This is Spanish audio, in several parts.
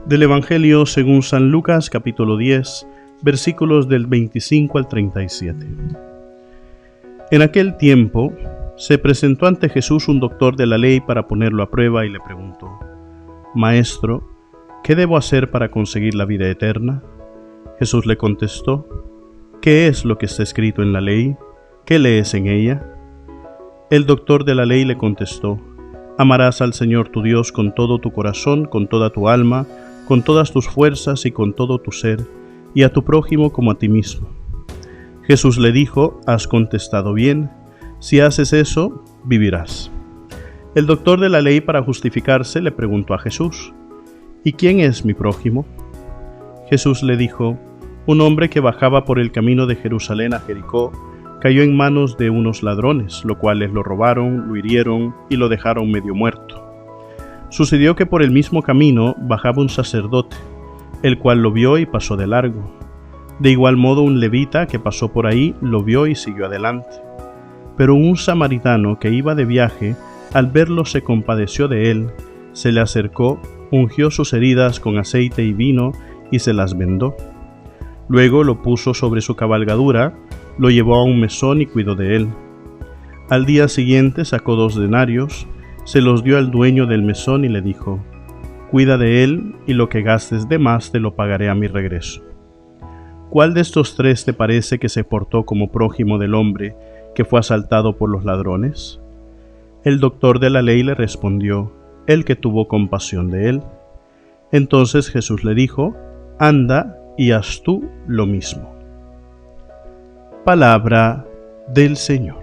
Del Evangelio según San Lucas, capítulo 10, versículos del 25 al 37. En aquel tiempo se presentó ante Jesús un doctor de la ley para ponerlo a prueba y le preguntó: Maestro, ¿qué debo hacer para conseguir la vida eterna? Jesús le contestó: ¿Qué es lo que está escrito en la ley? ¿Qué lees en ella? El doctor de la ley le contestó: Amarás al Señor tu Dios con todo tu corazón, con toda tu alma, con todas tus fuerzas y con todo tu ser, y a tu prójimo como a ti mismo. Jesús le dijo: Has contestado bien, si haces eso, vivirás. El doctor de la ley, para justificarse, le preguntó a Jesús: ¿Y quién es mi prójimo? Jesús le dijo: Un hombre que bajaba por el camino de Jerusalén a Jericó cayó en manos de unos ladrones, los cuales lo robaron, lo hirieron y lo dejaron medio muerto. Sucedió que por el mismo camino bajaba un sacerdote, el cual lo vio y pasó de largo. De igual modo un levita que pasó por ahí lo vio y siguió adelante. Pero un samaritano que iba de viaje, al verlo se compadeció de él, se le acercó, ungió sus heridas con aceite y vino y se las vendó. Luego lo puso sobre su cabalgadura, lo llevó a un mesón y cuidó de él. Al día siguiente sacó 2 denarios, se los dio al dueño del mesón y le dijo: Cuida de él, y lo que gastes de más te lo pagaré a mi regreso. ¿Cuál de estos 3 te parece que se portó como prójimo del hombre que fue asaltado por los ladrones? El doctor de la ley le respondió: El que tuvo compasión de él. Entonces Jesús le dijo: Anda y haz tú lo mismo. Palabra del Señor.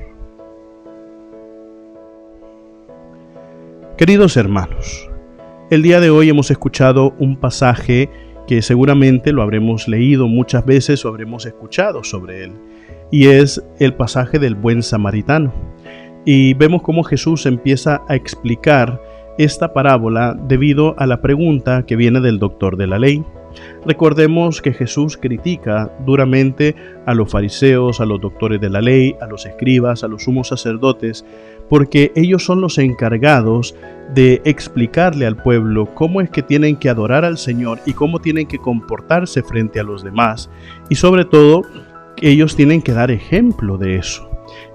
Queridos hermanos, el día de hoy hemos escuchado un pasaje que seguramente lo habremos leído muchas veces o habremos escuchado sobre él, y es el pasaje del buen samaritano. Y vemos cómo Jesús empieza a explicar esta parábola debido a la pregunta que viene del doctor de la ley. Recordemos que Jesús critica duramente a los fariseos, a los doctores de la ley, a los escribas, a los sumos sacerdotes, porque ellos son los encargados de explicarle al pueblo cómo es que tienen que adorar al Señor y cómo tienen que comportarse frente a los demás, y sobre todo ellos tienen que dar ejemplo de eso.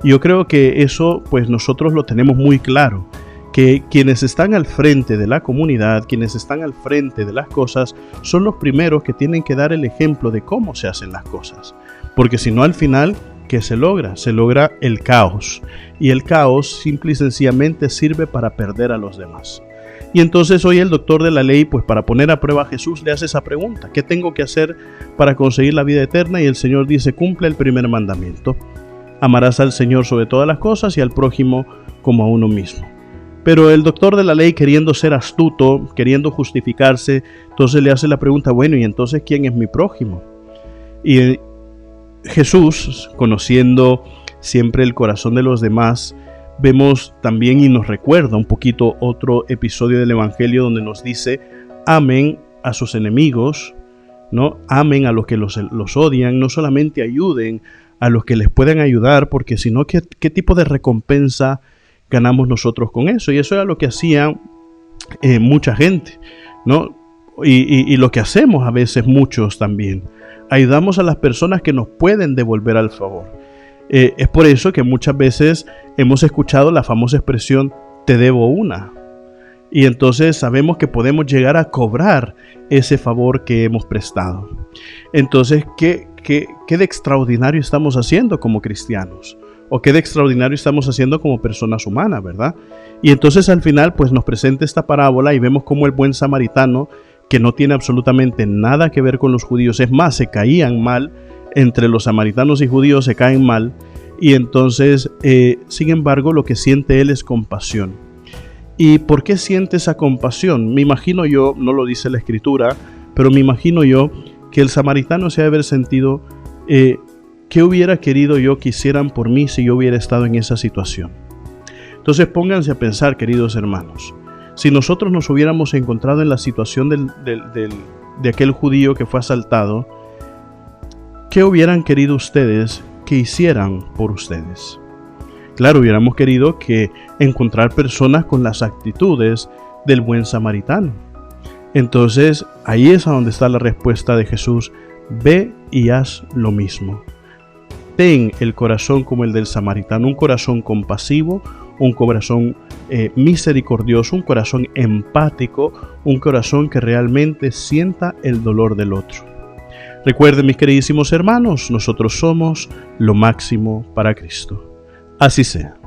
Yo creo que eso pues nosotros lo tenemos muy claro, que quienes están al frente de la comunidad, quienes están al frente de las cosas, son los primeros que tienen que dar el ejemplo de cómo se hacen las cosas. Porque si no, al final, ¿qué se logra? Se logra el caos. Y el caos simple y sencillamente sirve para perder a los demás. Y entonces hoy el doctor de la ley, pues para poner a prueba a Jesús, le hace esa pregunta: ¿qué tengo que hacer para conseguir la vida eterna? Y el Señor dice: cumple el primer mandamiento. Amarás al Señor sobre todas las cosas y al prójimo como a uno mismo. Pero el doctor de la ley, queriendo ser astuto, queriendo justificarse, entonces le hace la pregunta: bueno, ¿y entonces quién es mi prójimo? Y Jesús, conociendo siempre el corazón de los demás, vemos también y nos recuerda un poquito otro episodio del Evangelio donde nos dice: amen a sus enemigos, ¿no? Amen a los que los odian, no solamente ayuden a los que les pueden ayudar, porque si no, ¿qué tipo de recompensa ganamos nosotros con eso? Y eso era lo que hacía mucha gente, ¿no? Y lo que hacemos a veces muchos también. Ayudamos a las personas que nos pueden devolver al favor. Es por eso que muchas veces hemos escuchado la famosa expresión: te debo una. Y entonces sabemos que podemos llegar a cobrar ese favor que hemos prestado. Entonces, ¿qué de extraordinario estamos haciendo como cristianos? O qué de extraordinario estamos haciendo como personas humanas, ¿verdad? Y entonces al final pues nos presenta esta parábola y vemos cómo el buen samaritano, que no tiene absolutamente nada que ver con los judíos, es más, se caían mal, entre los samaritanos y judíos se caen mal, y entonces, sin embargo, lo que siente él es compasión. ¿Y por qué siente esa compasión? Me imagino yo, no lo dice la Escritura, pero me imagino yo que el samaritano se ha de haber sentido: ¿qué hubiera querido yo que hicieran por mí si yo hubiera estado en esa situación? Entonces pónganse a pensar, queridos hermanos, si nosotros nos hubiéramos encontrado en la situación de aquel judío que fue asaltado, ¿qué hubieran querido ustedes que hicieran por ustedes? Claro, hubiéramos querido que encontrar personas con las actitudes del buen samaritano. Entonces, ahí es a donde está la respuesta de Jesús: ve y haz lo mismo. Ten el corazón como el del samaritano, un corazón compasivo, un corazón misericordioso, un corazón empático, un corazón que realmente sienta el dolor del otro. Recuerden, mis queridísimos hermanos, nosotros somos lo máximo para Cristo. Así sea.